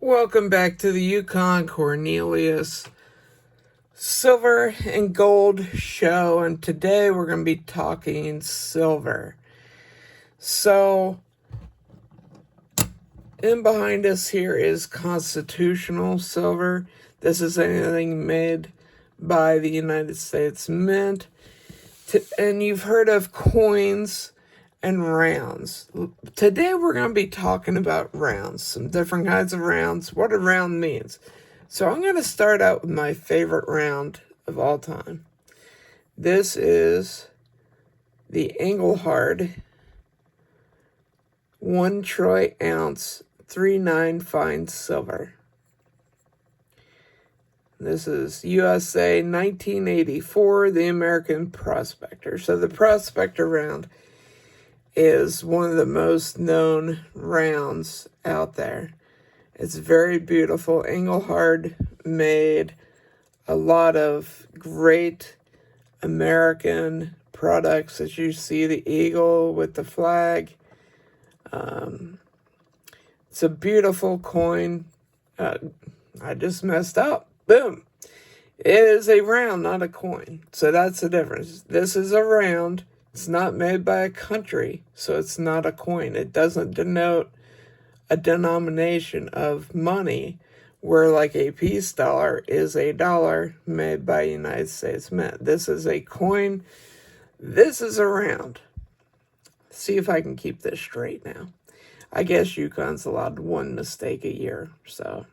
Welcome back to the Yukon Cornelius Silver and Gold Show, and today we're going to be talking silver. So, in behind us here is constitutional silver. This is anything made by the United States Mint. And you've heard of coins and rounds. Today we're going to be talking about rounds, some different kinds of rounds, what a round means. So I'm going to start out with my favorite round of all time. This is the Engelhard 1 troy ounce 3/9 fine silver. This is USA 1984, the American Prospector. So the Prospector round is one of the most known rounds out there. It's very beautiful. Engelhard made a lot of great American products, as you see the eagle with the flag. It's a beautiful coin. I just messed up. Boom. It is a round, not a coin. So that's the difference. This is a round. It's not made by a country, so it's not a coin. It doesn't denote a denomination of money, where like a peace dollar is a dollar made by United States Mint. This is a coin. This is a round. See if I can keep this straight now. I guess Yukon's allowed one mistake a year, so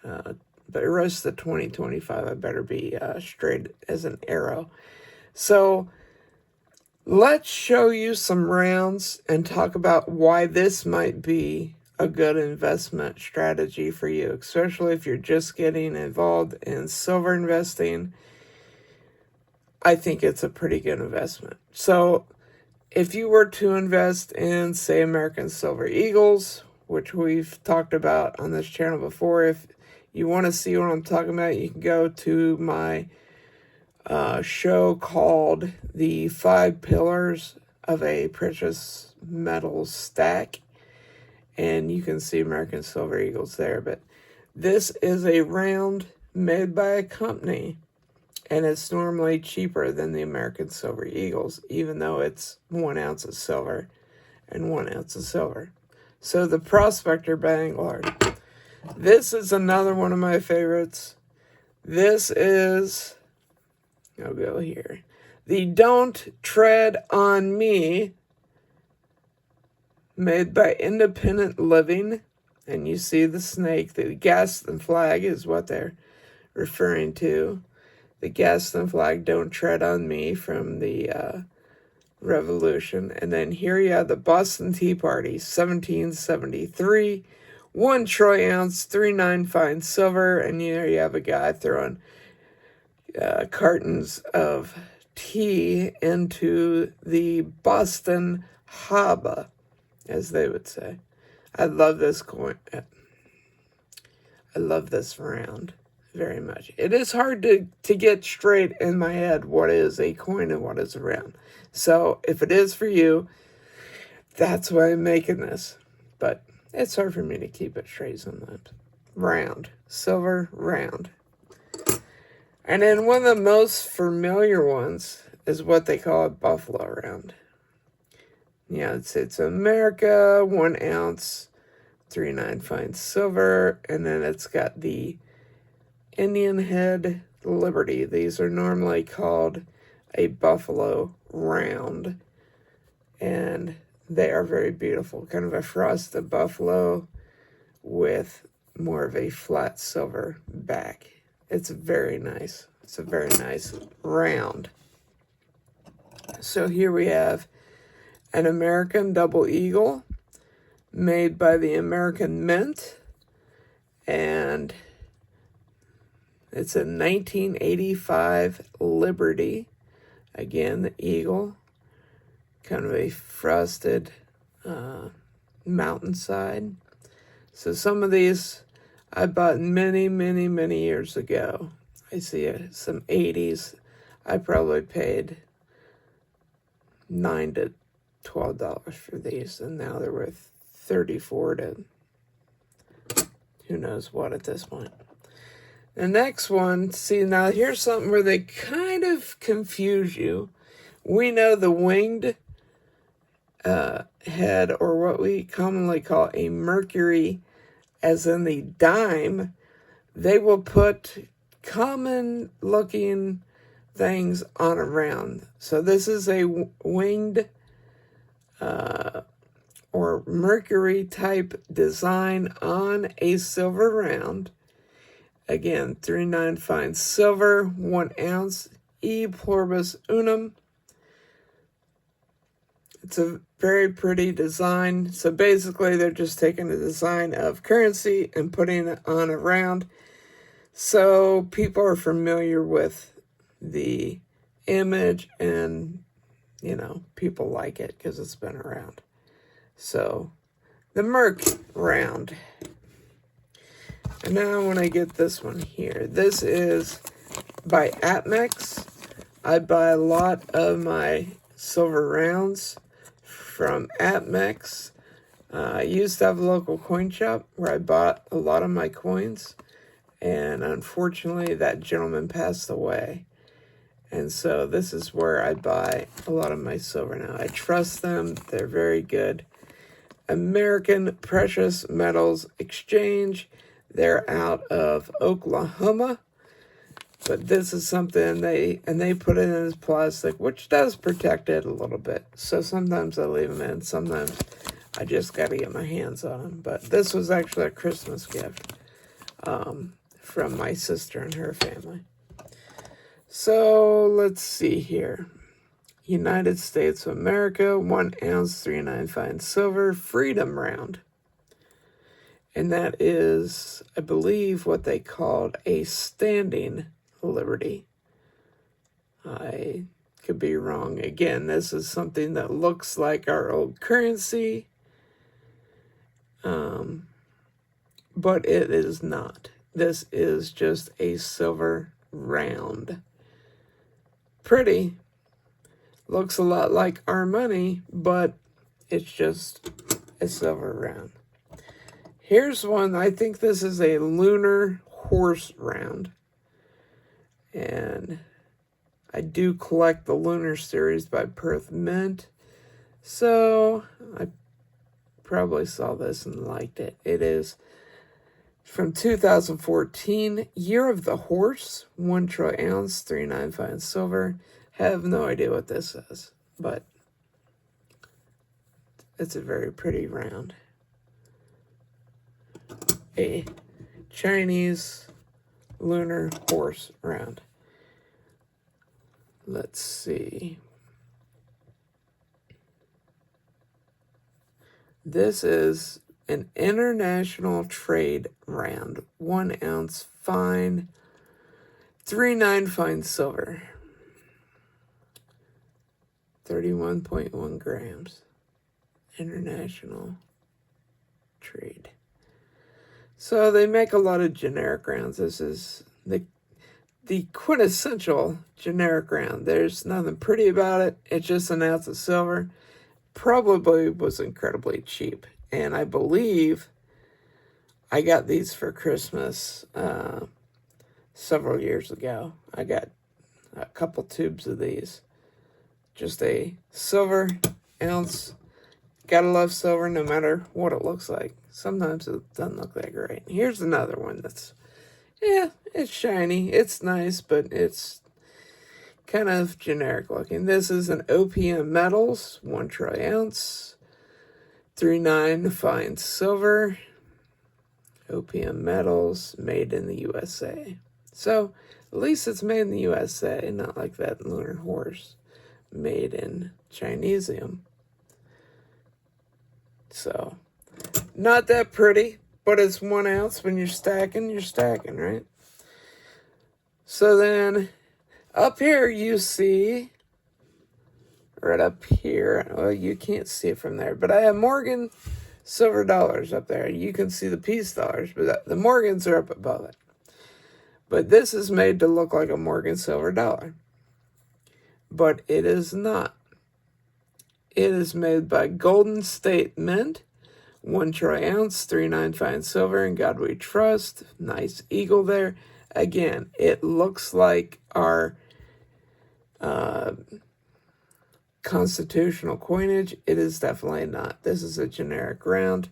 but the rest of the 2025 I better be straight as an arrow. So let's show you some rounds and talk about why this might be a good investment strategy for you, especially if you're just getting involved in silver investing. I think it's a pretty good investment. So if you were to invest in, say, American Silver Eagles, which we've talked about on this channel before, if you want to see what I'm talking about, you can go to my show called The 5 Pillars of a Precious Metals Stack, and you can see American Silver Eagles there. But this is a round made by a company, and it's normally cheaper than the American Silver Eagles, even though it's 1 ounce of silver and 1 ounce of silver. So the Prospector by Engelhard. This is another one of my favorites. This is, I'll go here, the Don't Tread on Me, made by Independent Living. And you see the snake. The Gaston flag is what they're referring to. The Gaston flag, Don't Tread on Me, from the Revolution. And then here you have the Boston Tea Party, 1773. 1 troy ounce, 3/9 fine silver. And here you have a guy throwing cartons of tea into the Boston Harbor, as they would say. I love this coin. I love this round very much. It is hard to get straight in my head what is a coin and what is a round. So if it is for you, that's why I'm making this. But it's hard for me to keep it straight sometimes. Round. Silver round. And then one of the most familiar ones is what they call a buffalo round. Yeah, it's America, 1 ounce, 3/9 fine silver, and then it's got the Indian Head Liberty. These are normally called a buffalo round, and they are very beautiful. Kind of a frosted buffalo with more of a flat silver back. It's very nice. It's a very nice round. So here we have an American Double Eagle made by the American Mint, and it's a 1985 Liberty. Again, the eagle, kind of a frosted mountainside. So some of these I bought many, many, many years ago. I see some 80s. I probably paid $9 to $12 for these, and now they're worth $34 to who knows what at this point. The next one, see, now here's something where they kind of confuse you. We know the winged head, or what we commonly call a Mercury, as in the dime, they will put common looking things on a round. So this is a winged or Mercury type design on a silver round. Again, 3/9 fine silver, 1 ounce, E pluribus unum. It's a very pretty design. So basically, they're just taking the design of currency and putting it on a round. So people are familiar with the image, and, you know, people like it because it's been around. So, the Merc round. And now when I get this one here, this is by Apmex. I buy a lot of my silver rounds from Apmex. I used to have a local coin shop where I bought a lot of my coins, and unfortunately that gentleman passed away. And so this is where I buy a lot of my silver now. I trust them. They're very good. American Precious Metals Exchange. They're out of Oklahoma. But this is something they put it in this plastic, which does protect it a little bit. So sometimes I leave them in. Sometimes I just got to get my hands on them. But this was actually a Christmas gift from my sister and her family. So let's see here. United States of America, 1 ounce, 3/9 fine silver, Freedom round. And that is, I believe, what they called a standing liberty. I could be wrong. Again, this is something that looks like our old currency, but it is not. This is just a silver round. Pretty. Looks a lot like our money, but it's just a silver round. Here's one. I think this is a lunar horse round. And I do collect the Lunar Series by Perth Mint. So I probably saw this and liked it. It is from 2014, Year of the Horse, 1 troy ounce, 3/9 fine silver. Have no idea what this is, but it's a very pretty round. A Chinese lunar horse round. Let's see. This is an international trade round. 1 ounce fine, 3/9 fine silver. 31.1 grams. International trade. So they make a lot of generic rounds. This is the quintessential generic round. There's nothing pretty about it. It's just an ounce of silver. Probably was incredibly cheap. And I believe I got these for Christmas several years ago. I got a couple tubes of these. Just a silver ounce. Gotta love silver no matter what it looks like. Sometimes it doesn't look that great. Here's another one that's, yeah, it's shiny. It's nice, but it's kind of generic looking. This is an OPM Metals, 1 troy ounce, 3/9 fine silver. OPM Metals, made in the USA. So, at least it's made in the USA, not like that lunar horse made in Chinesium. So, not that pretty, but it's 1 ounce. When you're stacking, right? So then, up here you see, right up here, well, you can't see it from there, but I have Morgan silver dollars up there. You can see the peace dollars, but the Morgans are up above it. But this is made to look like a Morgan silver dollar. But it is not. It is made by Golden State Mint, 1 troy ounce, 3.9 fine silver, in God we trust. Nice eagle there. Again, it looks like our constitutional coinage. It is definitely not. This is a generic round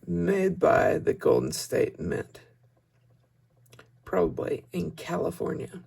made by the Golden State Mint, probably in California.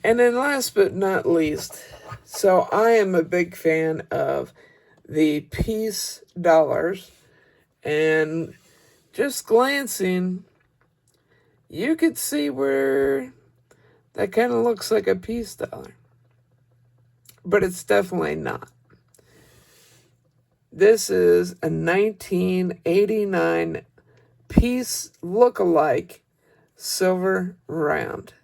And then last but not least, so I am a big fan of the peace dollars, and just glancing, you could see where that kind of looks like a peace dollar, but it's definitely not. This is a 1989 peace look-alike silver round.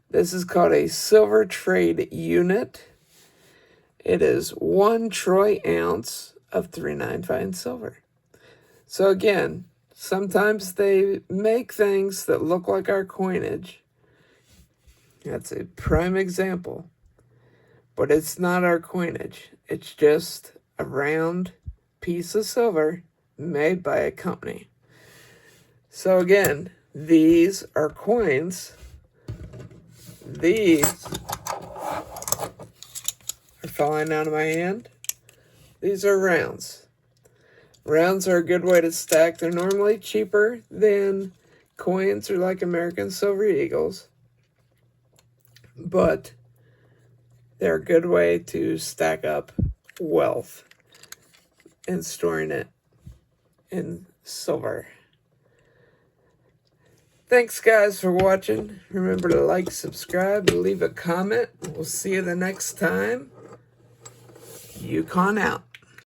This is called a silver trade unit. It is 1 troy ounce of 3.9 fine silver. So again, sometimes they make things that look like our coinage. That's a prime example. But it's not our coinage. It's just a round piece of silver made by a company. So again, these are coins. These are falling out of my hand. These are rounds. Rounds are a good way to stack. They're normally cheaper than coins or like American Silver Eagles, but they're a good way to stack up wealth and storing it in silver. Thanks, guys, for watching. Remember to like, subscribe, leave a comment. We'll see you the next time. Yukon out.